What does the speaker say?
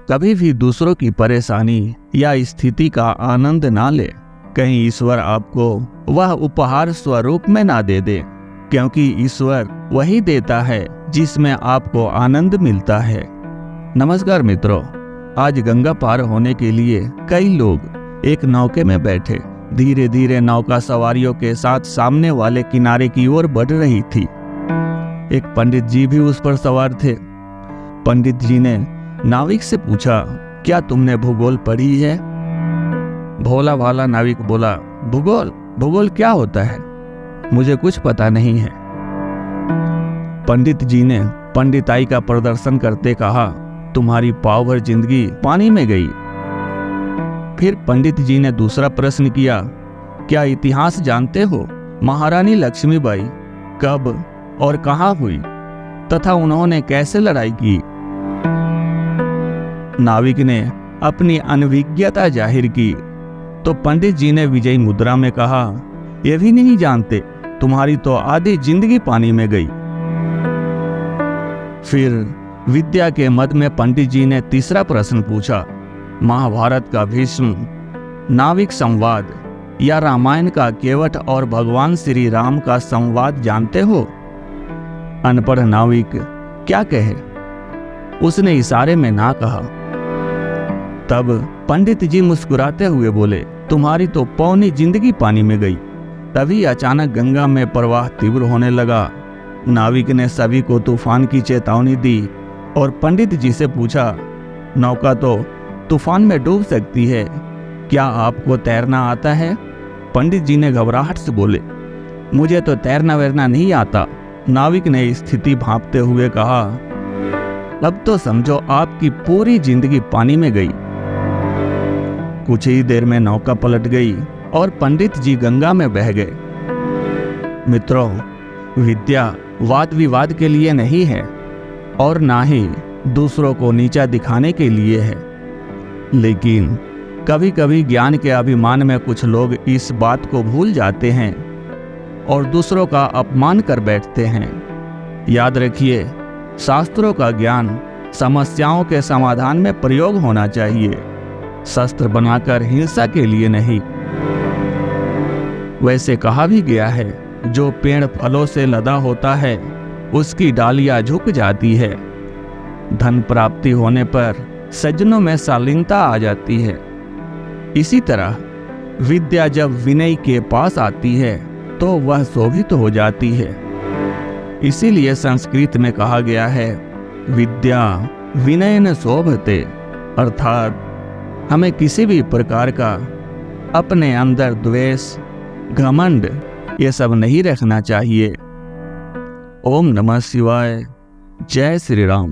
कभी भी दूसरों की परेशानी या स्थिति का आनंद ना ले, कहीं ईश्वर आपको वह उपहार स्वरूप में ना दे दे, क्योंकि ईश्वर वही देता है जिसमें आपको आनंद मिलता है। नमस्कार मित्रों, आज गंगा पार होने के लिए कई लोग एक नौके में बैठे धीरे धीरे नौका सवारियों के साथ सामने वाले किनारे की ओर बढ़ रही थी। एक पंडित जी भी उस पर सवार थे। पंडित जी ने नाविक से पूछा, क्या तुमने भूगोल पढ़ी है? भोला भाला नाविक बोला, भूगोल भूगोल क्या होता है? मुझे कुछ पता नहीं है। पंडित जी ने पंडिताई का प्रदर्शन करते कहा, तुम्हारी पाव भर जिंदगी पानी में गई। फिर पंडित जी ने दूसरा प्रश्न किया, क्या इतिहास जानते हो? महारानी लक्ष्मीबाई कब और कहां हुई तथा उन्होंने कैसे लड़ाई की? नाविक ने अपनी अनभिज्ञता जाहिर की तो पंडित जी ने विजयी मुद्रा में कहा, यह भी नहीं जानते, तुम्हारी तो आधी जिंदगी पानी में गई। फिर विद्या के मद में पंडित जी ने तीसरा प्रश्न पूछा, महाभारत का भीष्म, नाविक संवाद या रामायण का केवट और भगवान श्री राम का संवाद जानते हो? अनपढ़ नाविक क्या कहे? उसने इशारे में ना कहा। तब पंडित जी मुस्कुराते हुए बोले, तुम्हारी तो पौनी जिंदगी पानी में गई। तभी अचानक गंगा में प्रवाह तीव्र होने लगा। नाविक ने सभी को तूफान की चेतावनी दी और पंडित जी से पूछा, नौका तो तूफान में डूब सकती है, क्या आपको तैरना आता है? पंडित जी ने घबराहट से बोले, मुझे तो तैरना वैरना नहीं आता। नाविक ने स्थिति भांपते हुए कहा, अब तो समझो आपकी पूरी जिंदगी पानी में गई। कुछ ही देर में नौका पलट गई और पंडित जी गंगा में बह गए। मित्रों, विद्या वाद विवाद के लिए नहीं है और ना ही दूसरों को नीचा दिखाने के लिए है, लेकिन कभी कभी ज्ञान के अभिमान में कुछ लोग इस बात को भूल जाते हैं और दूसरों का अपमान कर बैठते हैं। याद रखिए, शास्त्रों का ज्ञान समस्याओं के समाधान में प्रयोग होना चाहिए, शस्त्र बनाकर हिंसा के लिए नहीं। वैसे कहा भी गया है, जो पेड़ फलों से लदा होता है उसकी डालियां झुक जाती है। धन प्राप्ति होने पर सज्जनों में शालीनता आ जाती है। इसी तरह विद्या जब विनय के पास आती है तो वह शोभित हो जाती है। इसीलिए संस्कृत में कहा गया है, विद्या विनयन शोभते, अर्थात हमें किसी भी प्रकार का अपने अंदर द्वेष, घमंड ये सब नहीं रखना चाहिए। ओम नमः शिवाय। जय श्री राम।